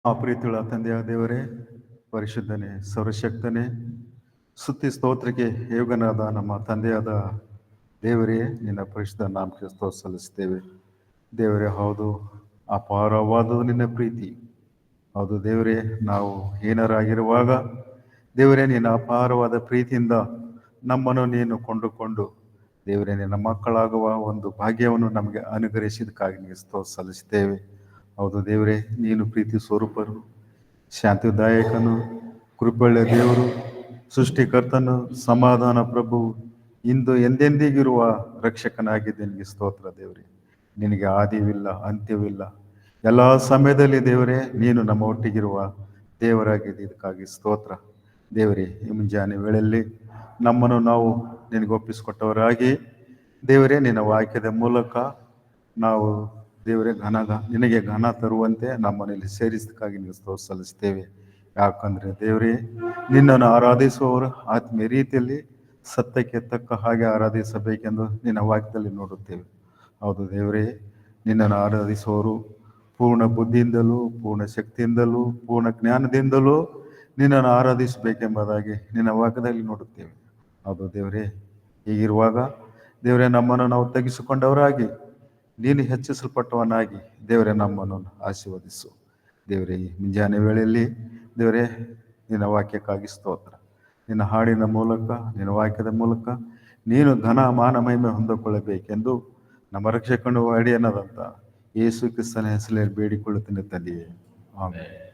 ಪ್ರೀತಿಯುಳ್ಳ ತಂದೆಯ ದೇವರೇ, ಪರಿಶುದ್ಧನೇ, ಸರ್ವಶಕ್ತನೇ, ಸ್ತುತಿ ಸ್ತೋತ್ರಕ್ಕೆ ಯೋಗನಾದ ನಮ್ಮ ತಂದೆಯಾದ ದೇವರೇ, ನಿನ್ನ ಪರಿಶುದ್ಧ ನಾಮಕ್ಕೆ ಸ್ತೋತ್ರ ಸಲ್ಲಿಸ್ತೇವೆ. ದೇವರೇ, ಹೌದು, ಅಪಾರವಾದ ನಿನ್ನ ಪ್ರೀತಿ. ಹೌದು ದೇವರೇ, ನಾವು ಹೀನರಾಗಿರುವಾಗ ದೇವರೇ ನಿನ್ನ ಅಪಾರವಾದ ಪ್ರೀತಿಯಿಂದ ನಮ್ಮನ್ನು ನೀನು ಕೊಂಡುಕೊಂಡು ದೇವರೇ ನಿನ್ನ ಮಕ್ಕಳಾಗುವ ಒಂದು ಭಾಗ್ಯವನ್ನು ನಮಗೆ ಅನುಗ್ರಹಿಸಿದಕ್ಕಾಗಿ ನಿಮಗೆ ಸ್ತೋತ್ರ ಸಲ್ಲಿಸ್ತೇವೆ. ಹೌದು ದೇವರೇ, ನೀನು ಪ್ರೀತಿ ಸ್ವರೂಪರು, ಶಾಂತಿದಾಯಕನು, ಕೃಪೆಯ ದೇವರು, ಸೃಷ್ಟಿಕರ್ತನು, ಸಮಾಧಾನ ಪ್ರಭು, ಇಂದು ಎಂದೆಂದಿಗಿರುವ ರಕ್ಷಕನಾಗಿದ್ದೆ. ನಿನಗೆ ಸ್ತೋತ್ರ ದೇವರೇ. ನಿನಗೆ ಆದಿವಿಲ್ಲ, ಅಂತ್ಯವಿಲ್ಲ. ಎಲ್ಲ ಸಮಯದಲ್ಲಿ ದೇವರೇ ನೀನು ನಮ್ಮ ಒಟ್ಟಿಗಿರುವ ದೇವರಾಗಿದೆ. ಇದಕ್ಕಾಗಿ ಸ್ತೋತ್ರ ದೇವರೇ. ಈ ಮುಂಜಾನೆ ವೇಳೆಯಲ್ಲಿ ನಮ್ಮನ್ನು ನಾವು ನಿನಗೆ ಒಪ್ಪಿಸಿಕೊಟ್ಟವರಾಗಿ ದೇವರೇ, ನಿನ್ನ ವಾಕ್ಯದ ಮೂಲಕ ನಾವು ದೇವರೇ ನಿನಗೆ ಘನ ತರುವಂತೆ ನಮ್ಮನಲ್ಲಿ ಸೇರಿಸದಕ್ಕಾಗಿ ನೀವು ಸ್ತೋತ್ರ ಸಲ್ಲಿಸ್ತೇವೆ. ಯಾಕಂದರೆ ದೇವರೇ, ನಿನ್ನನ್ನು ಆರಾಧಿಸುವವರು ಆತ್ಮೀಯ ರೀತಿಯಲ್ಲಿ ಸತ್ಯಕ್ಕೆ ತಕ್ಕ ಹಾಗೆ ಆರಾಧಿಸಬೇಕೆಂದು ನಿನ್ನ ವಾಕ್ಯದಲ್ಲಿ ನೋಡುತ್ತೇವೆ. ಹೌದು ದೇವರೇ, ನಿನ್ನನ್ನು ಆರಾಧಿಸುವವರು ಪೂರ್ಣ ಬುದ್ಧಿಯಿಂದಲೂ, ಪೂರ್ಣ ಶಕ್ತಿಯಿಂದಲೂ, ಪೂರ್ಣ ಜ್ಞಾನದಿಂದಲೂ ನಿನ್ನನ್ನು ಆರಾಧಿಸಬೇಕೆಂಬುದಾಗಿ ನಿನ್ನ ವಾಕ್ಯದಲ್ಲಿ ನೋಡುತ್ತೇವೆ. ಹೌದು ದೇವರೇ, ಹೀಗಿರುವಾಗ ದೇವರೇ, ನಮ್ಮನ್ನು ನಾವು ತೆಗೆಸಿಕೊಂಡವರಾಗಿ ನೀನು ಹೆಚ್ಚಿಸಲ್ಪಟ್ಟವನಾಗಿ ದೇವರೇ ನಮ್ಮನ್ನು ಆಶೀರ್ವದಿಸು. ದೇವರೇ, ಈ ಮುಂಜಾನೆ ವೇಳೆಯಲ್ಲಿ ದೇವರೇ ನಿನ್ನ ವಾಕ್ಯಕ್ಕಾಗಿ ಸ್ತೋತ್ರ. ನಿನ್ನ ಹಾಡಿನ ಮೂಲಕ, ನಿನ್ನ ವಾಕ್ಯದ ಮೂಲಕ ನೀನು ಘನ ಮಾನ ಮಹಿಮೆ ಹೊಂದಿಕೊಳ್ಳಬೇಕೆಂದು ನಮ್ಮ ರಕ್ಷಕನು ಅಡಿಯನ್ನದಂತ ಯೇಸು ಕ್ರಿಸ್ತನ ಹೆಸರಲ್ಲಿ ಬೇಡಿಕೊಳ್ಳುತ್ತೇನೆ ತಂದೆಯೇ, ಆಮೆನ್.